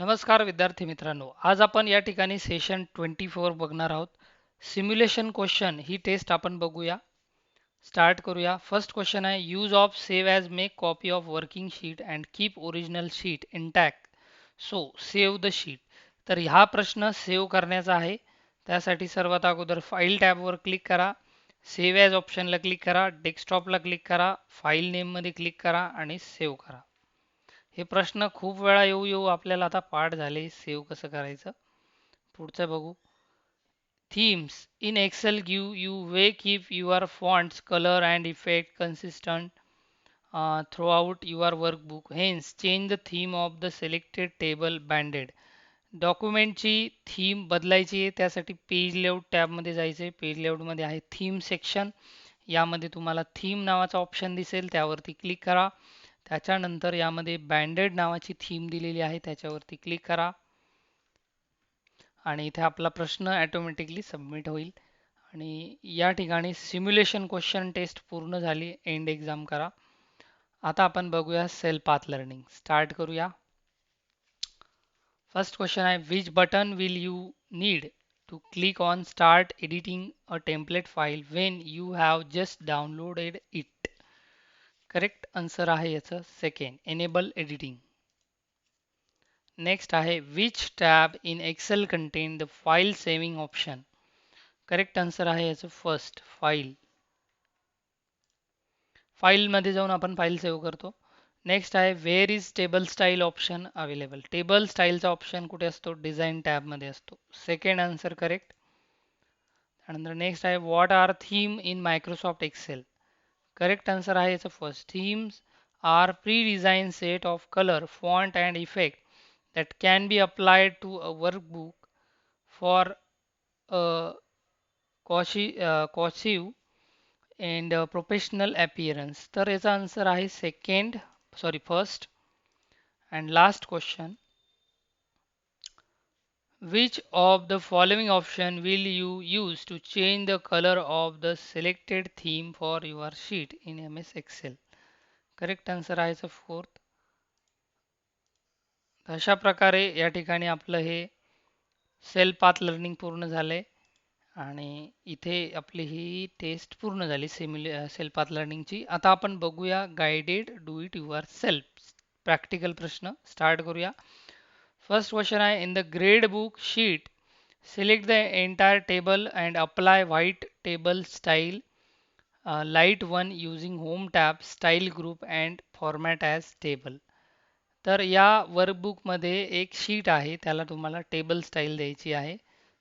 नमस्कार विद्यार्थी मित्रांनो, आज आपण या ठिकाणी सेशन 24 बघणार आहोत. सिम्युलेशन क्वेश्चन ही टेस्ट आपण बघूया. स्टार्ट करूया. फर्स्ट क्वेश्चन आहे, use of save as make copy of working sheet and keep original sheet intact. So save the sheet. तर हा प्रश्न सेव्ह करण्याचा आहे. त्यासाठी सर्वात अगोदर फाईल टॅबवर क्लिक करा. सेव्ह ॲज ऑप्शनला क्लिक करा. डेस्कटॉपला क्लिक करा. फाईल नेममध्ये क्लिक करा आणि सेव्ह करा. हे प्रश्न खूप वेळा येऊ येऊ आपल्याला आता पाठ झाले. सेव्ह कसं करायचं. पुढचं बघू. Themes in Excel give you way keep your fonts, color and effect consistent throughout your workbook. Hence, change the theme of the selected table banded. डॉक्युमेंटची थीम बदलायची आहे. त्यासाठी पेज लेआउट टॅबमध्ये जायचं आहे. पेज लेआउटमध्ये आहे थीम सेक्शन. यामध्ये तुम्हाला थीम नावाचा ऑप्शन दिसेल, त्यावरती क्लिक करा. त्याच्यानंतर यामध्ये बँडेड नावाची थीम दिलेली आहे, त्याच्यावरती क्लिक करा आणि इथे आपला प्रश्न ऑटोमॅटिकली सबमिट होईल. आणि या ठिकाणी सिम्युलेशन क्वेश्चन टेस्ट पूर्ण झाली. एंड एक्झाम करा. आता आपण बघूया सेल पाथ लर्निंग. स्टार्ट करूया. फर्स्ट क्वेश्चन आहे, which button will you need to click on start editing a template file when you have just downloaded it. Correct answer आहे याचं सेकंड, एनेबल एडिटिंग. नेक्स्ट आहे, which tab in Excel contain the file saving option. Correct answer आहे याचं first, file. फाईलमध्ये जाऊन आपण file save करतो. Next आहे, where is table style option available. Table स्टाईलचा ऑप्शन कुठे असतो, डिझाईन टॅबमध्ये असतो. Second answer correct. त्यानंतर नेक्स्ट आहे, what are theme in Microsoft Excel. Correct answer आहे याचं first, themes are pre design set of colour font and effect that can be applied to a workbook for a cohesive and professional appearance. तर याचा answer आहे second, sorry first. And last question, which of the following option will you use to change the color of the selected theme for your sheet in MS Excel. Correct answer आहे fourth. अशा प्रकारे या ठिकाणी आपलं हे sale path learning पूर्ण झाले आणि इथे आपली ही टेस्ट पूर्ण झाली सेल पाथ लर्निंगची. आता आपण बघूया guided do it your self practical प्रश्न. स्टार्ट करूया. फर्स्ट क्वेश्चन आहे, in the grade book sheet select the entire table and apply white table style light one using home tab style group and format as table. तर या वर्कबुकमध्ये एक sheet आहे, त्याला तुम्हाला table style द्यायची आहे.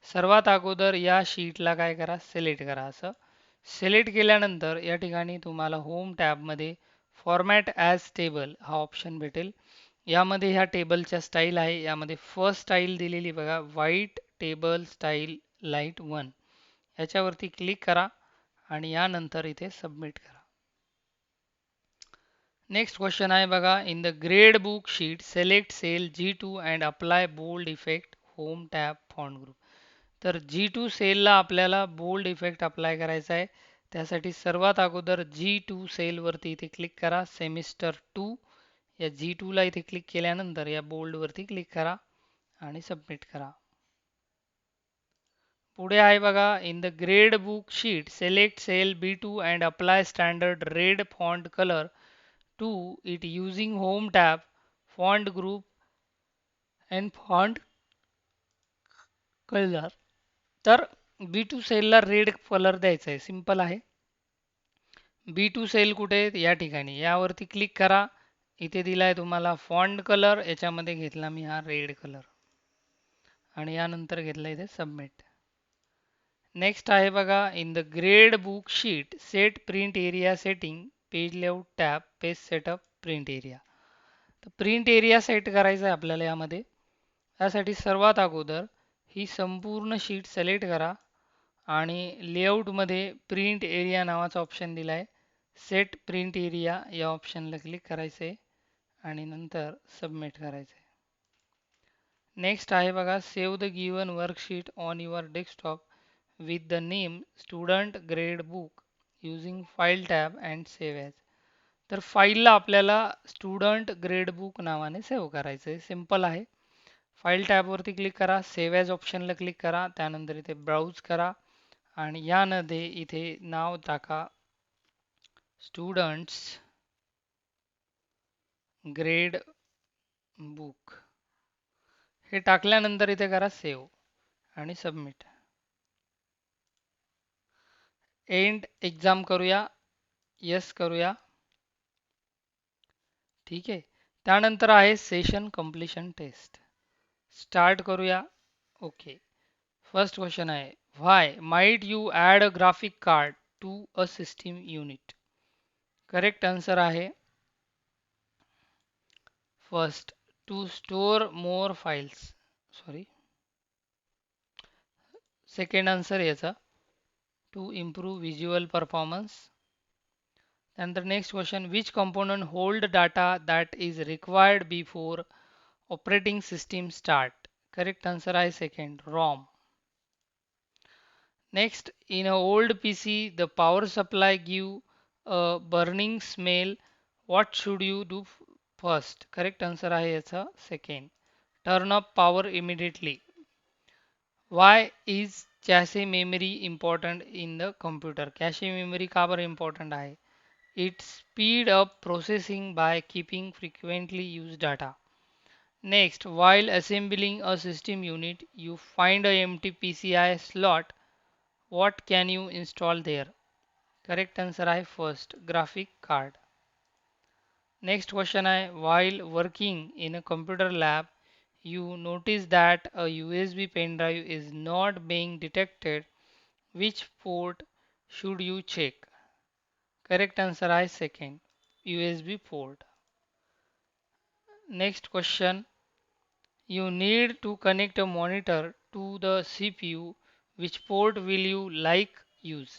सर्वात अगोदर या शीटला काय करा, सिलेक्ट करा. असं सिलेक्ट केल्यानंतर या ठिकाणी तुम्हाला होम टॅबमध्ये फॉर्मॅट ॲज टेबल हा ऑप्शन भेटेल. यामध्ये ह्या टेबलच्या स्टाईल आहे. यामध्ये फर्स्ट स्टाईल दिलेली बघा, white table style light one. याच्यावरती क्लिक करा आणि यानंतर इथे सबमिट करा. नेक्स्ट क्वेश्चन आहे बघा, in the grade book sheet select cell G2 and apply bold effect home tab font group. तर G2 सेलला आपल्याला बोल्ड इफेक्ट अप्लाय करायचा आहे. त्यासाठी सर्वात अगोदर G2 सेलवरती इथे क्लिक करा. सेमिस्टर 2 या G2 ला इथे क्लिक केल्यानंतर या बोल्डवरती क्लिक करा आणि सबमिट करा. पुढे आहे बघा, in the grade book sheet select cell B2 and apply standard red font colour to it using home tab font group and font color. तर B2 सेलला रेड कलर द्यायचा आहे, सिंपल आहे. B2 सेल कुठे आहे, या ठिकाणी. यावरती क्लिक करा. इथे दिलाय तुम्हाला फॉन्ट कलर, याच्यामध्ये घेतला मी हा रेड कलर आणि यानंतर घेतला इथे सबमिट. नेक्स्ट आहे बघा, in the grade book sheet set print area setting page layout tab page setup print area. तर प्रिंट एरिया सेट करायचा आहे आपल्याला यामध्ये. यासाठी सर्वात अगोदर ही संपूर्ण शीट सिलेक्ट करा आणि लेआउटमध्ये प्रिंट एरिया नावाचा ऑप्शन दिला आहे. सेट प्रिंट एरिया या ऑप्शनला क्लिक करायचं आहे आणि नंतर सबमिट करायचं आहे. नेक्स्ट आहे बघा, save the given worksheet on your desktop with the name student grade book using file tab and save as. तर फाईलला आपल्याला स्टुडंट ग्रेड बुक नावाने सेव्ह करायचं आहे, सिंपल आहे. फाईल टॅबवरती क्लिक करा, सेव्ह ॲज ऑप्शनला क्लिक करा, त्यानंतर इथे ब्राउज करा आणि यामध्ये इथे नाव टाका स्टुडंट्स ग्रेड बुक. हे टाकल्यानंतर इथे करा सेव्ह आणि सबमिट. एंड एक्झाम करूया, येस करूया. ठीक आहे. त्यानंतर आहे सेशन कंप्लीशन टेस्ट. स्टार्ट करूया. ओके. फर्स्ट क्वेश्चन आहे why might you add a graphic card to a system unit. Correct answer आहे first, to store more files. Sorry, second answer याचा टू इम्प्रूव्ह व्हिज्युअल परफॉर्मन्स. त्यानंतर next question which component hold data that is required before operating system start. Correct answer आहे second, ROM. Next, in a old PC, the power supply give a burning smell. What should you do first? Correct answer आहे याचा second. Turn off power immediately. Why is cache memory important in the computer? Cache memory का बरं important आहे? It speed up processing by keeping frequently used data. Next, while assembling a system unit, you find a empty PCI slot. What can you install there? Correct answer आहे first, graphic card. Next question आहे while working in a computer lab, you notice that a USB pen drive is not being detected. Which port should you check? Correct answer आहे second, USB port. Next question, you need to connect a monitor to the CPU. Which port will you like use?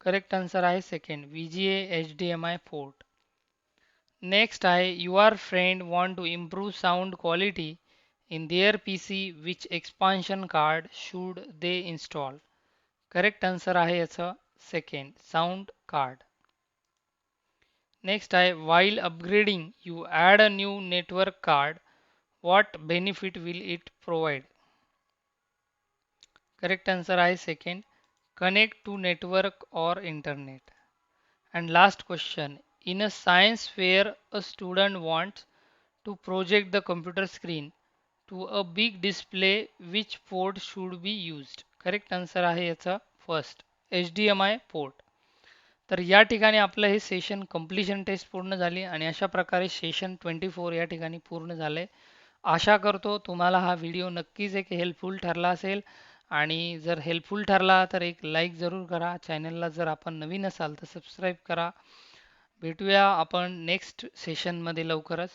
Correct answer आहे second, VGA HDMI port. Next आहे your friend want to improve sound quality in their PC. Which expansion card should they install? Correct answer आहे याचा second, sound card. Next आहे while upgrading you add a new network card. What benefit will it provide? Correct answer आहे second, connect to network or internet. And last question, in a science fair a student wants to project the computer screen to a big display. Which port should be used? Correct answer आहे याचा first, HDMI port. तर या ठिकाणी आपलं हे session completion taste पूर्ण झाली आणि अशा प्रकारे सेशन 24 या ठिकाणी पूर्ण झाले. आशा करतो तुम्हाला हा व्हिडिओ नक्कीच एक हेल्पफुल ठरला असेल आणि जर हेल्पफुल ठरला तर एक लाईक जरूर करा. चॅनलला जर आपण नवीन असाल तर सबस्क्राईब करा. भेटूया आपण नेक्स्ट सेशनमध्ये लवकरच.